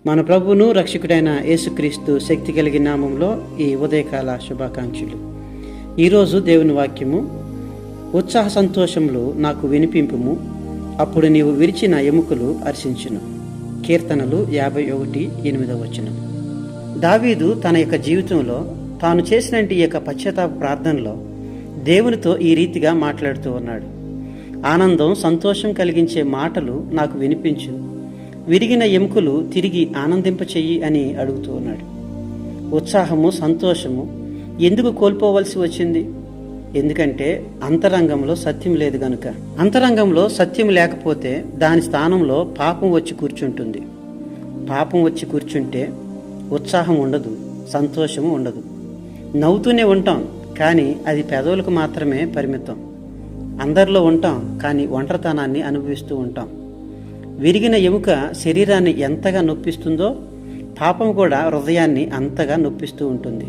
మన ప్రభువును రక్షకుడైన యేసుక్రీస్తు శక్తి కలిగిన నామంలో ఈ ఉదయకాల శుభాకాంక్షలు. ఈరోజు దేవుని వాక్యము, ఉత్సాహ సంతోషములు నాకు వినిపింపుము, అప్పుడు నీవు విరిచిన ఎముకలు హర్షించును. కీర్తనలు 51:8. దావీదు తన యొక్క జీవితంలో తాను చేసినటువంటి ఈ యొక్క పశ్చాత్తాప ప్రార్థనలో దేవునితో ఈ రీతిగా మాట్లాడుతూ ఉన్నాడు. ఆనందం, సంతోషం కలిగించే మాటలు నాకు వినిపించు, విరిగిన ఎముకలు తిరిగి ఆనందింపచెయ్యి అని అడుగుతూ ఉన్నాడు. ఉత్సాహము, సంతోషము ఎందుకు కోల్పోవలసి వచ్చింది? ఎందుకంటే అంతరంగంలో సత్యం లేదు గనుక. అంతరంగంలో సత్యం లేకపోతే దాని స్థానంలో పాపం వచ్చి కూర్చుంటుంది. పాపం వచ్చి కూర్చుంటే ఉత్సాహం ఉండదు, సంతోషము ఉండదు. నవ్వుతూనే ఉంటాం, కానీ అది పెదవులకు మాత్రమే పరిమితం. అందరిలో ఉంటాం, కానీ ఒంటరితనాన్ని అనుభవిస్తూ ఉంటాం. విరిగిన ఎముక శరీరాన్ని ఎంతగా నొప్పిస్తుందో పాపం కూడా హృదయాన్ని అంతగా నొప్పిస్తూ ఉంటుంది.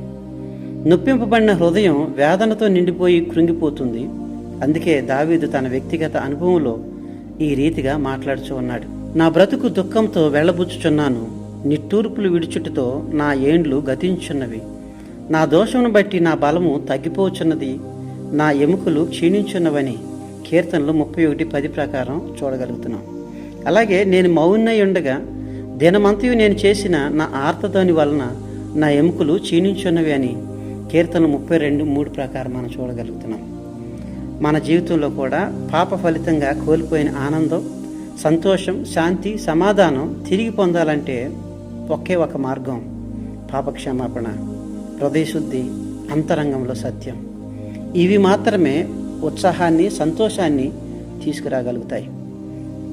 నొప్పింపబడిన హృదయం వేదనతో నిండిపోయి కృంగిపోతుంది. అందుకే దావీదు తన వ్యక్తిగత అనుభవంలో ఈ రీతిగా మాట్లాడుచూ ఉన్నాడు. నా బ్రతుకు దుఃఖంతో వెళ్ళబుచ్చుచున్నాను, నిట్టూర్పులు విడుచుటతో నా ఏండ్లు గతించున్నవి. నా దోషమును బట్టి నా బలము తగ్గిపోచున్నది, నా ఎముకలు క్షీణించున్నవని కీర్తనలు 31:10 ప్రకారం చూడగలుగుతున్నాం. అలాగే నేను మౌనై ఉండగా దినమంతయు నేను చేసిన నా ఆర్తధ్వని వలన నా ఎముకలు క్షీణించున్నవి అని కీర్తనలు 32:3 ప్రకారం మనం చూడగలుగుతున్నాం. మన జీవితంలో కూడా పాప ఫలితంగా కోల్పోయిన ఆనందం, సంతోషం, శాంతి, సమాధానం తిరిగి పొందాలంటే ఒకే ఒక మార్గం: పాపక్షమాపణ, హృదయశుద్ధి, అంతరంగంలో సత్యం. ఇవి మాత్రమే ఉత్సాహాన్ని, సంతోషాన్ని తీసుకురాగలుగుతాయి.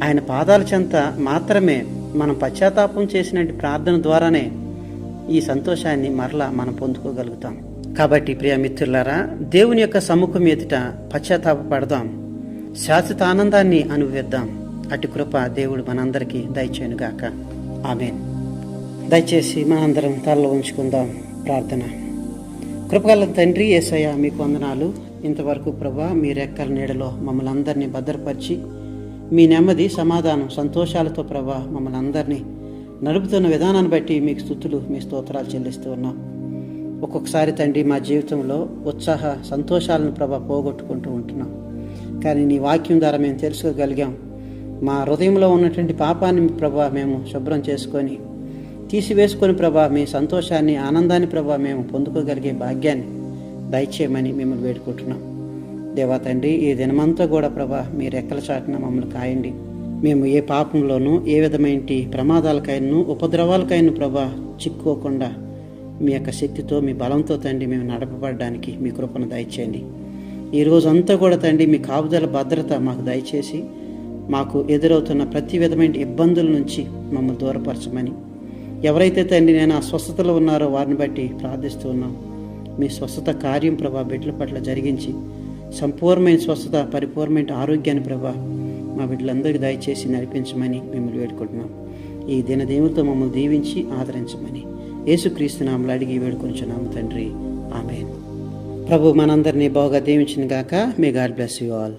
ఆయన పాదాల చెంత మాత్రమే మనం పశ్చాత్తాపం చేసినట్టు ప్రార్థన ద్వారానే ఈ సంతోషాన్ని మరలా మనం పొందుకోగలుగుతాం. కాబట్టి ప్రియ మిత్రులారా, దేవుని యొక్క సముఖం ఎదుట పశ్చాత్తాప పడదాం, శాశ్వత ఆనందాన్ని అనుభవిద్దాం. అటు కృప దేవుడు మనందరికీ దయచేయునుగాక. ఆమేన్. దయచేసి మనందరం తలలో ఉంచుకుందాం. ప్రార్థన. కృపగల తండ్రి యేసయ్య, మీకు వందనాలు. ఇంతవరకు ప్రభా, మీ రెక్కల నీడలో మమ్మల్ని అందరినీ భద్రపరిచి మీ నెమ్మది, సమాధానం, సంతోషాలతో ప్రభా మమ్మల్ని అందరినీ నడుపుతున్న విధానాన్ని బట్టి మీకు స్తుతులు, మీ స్తోత్రాలు చెల్లిస్తూ ఉన్నాం. ఒక్కొక్కసారి తండ్రి మా జీవితంలో ఉత్సాహ సంతోషాలను ప్రభా పోగొట్టుకుంటూ ఉంటున్నాం. కానీ నీ వాక్యం ద్వారా మేము తెలుసుకోగలిగాం. మా హృదయంలో ఉన్నటువంటి పాపాన్ని ప్రభా మేము శుభ్రం చేసుకొని తీసివేసుకొని ప్రభా మీ సంతోషాన్ని, ఆనందాన్ని ప్రభా మేము పొందుకోగలిగే భాగ్యాన్ని దయచేయమని మిమ్మల్ని వేడుకుంటున్నాం. దేవా తండ్రి, ఈ దినమంతా కూడా ప్రభా మీ రెక్కల చాటున మమ్మల్ని కాయండి. మేము ఏ పాపంలోనూ, ఏ విధమైన ప్రమాదాలకైనా, ఉపద్రవాలకైనా ప్రభా చిక్కుకోకుండా మీ యొక్క శక్తితో, మీ బలంతో తండ్రి మేము నడపబడడానికి మీ కృపను దయచేయండి. ఈ రోజంతా కూడా తండ్రి మీ కాపుదల, భద్రత మాకు దయచేసి మాకు ఎదురవుతున్న ప్రతి విధమైన ఇబ్బందుల నుంచి మమ్మల్ని దూరపరచమని, ఎవరైతే తండ్రి నేను అస్వస్థతలో ఉన్నారో వారిని బట్టి ప్రార్థిస్తూ ఉన్నాం. మీ స్వస్థత కార్యం ప్రభా బిడ్డల పట్ల జరిగించి సంపూర్ణమైన స్వస్థత, పరిపూర్ణమైన ఆరోగ్యాన్ని ప్రభా మా బిడ్డలందరికీ దయచేసి నడిపించమని మిమ్మల్ని వేడుకుంటున్నాం. ఈ దినదేవులతో మమ్మల్ని దీవించి ఆదరించమని యేసుక్రీస్తు నామములో అడిగి వేడుకొనుచున్నాము తండ్రి. ఆమేన్. ప్రభు మనందరినీ బాగా దీవించును గాక. May God bless you all.